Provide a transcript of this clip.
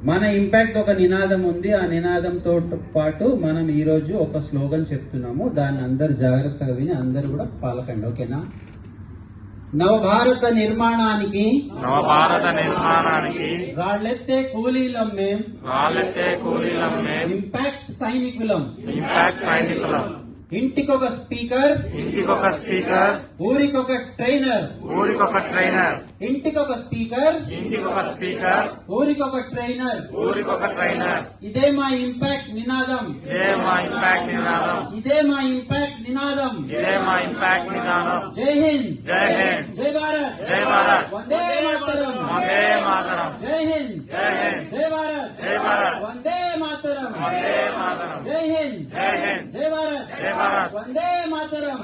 మన ఇంపాక్ట్ ఒక నినాదం ఉంది. ఆ నినాదంతో పాటు మనం ఈ రోజు ఒక స్లోగన్ చెప్తున్నాము. దాన్ని అందరు జాగ్రత్తగా విని అందరు కూడా పాలకండి. ఓకేనా? నవభారత నిర్మాణానికి రాళ్ళెత్తే కూలీలం మేం ఇంపాక్ట్ సైనికులం. ఇంటికొక స్పీకర్ ఊరికొక ట్రైనర్. ఇంటికొక స్పీకర్ ఊరికొక ట్రైనర్. ఇదే మా ఇంపాక్ట్ నినాదం. ఇదే మా ఇంపాక్ట్ నినాదం. జై హింద్, జై భారత్, వందే మాతరం. జై హింద్, జై భారత్, వందే మాతరం. జై హింద్, జై భారత్, వందే మాతరం.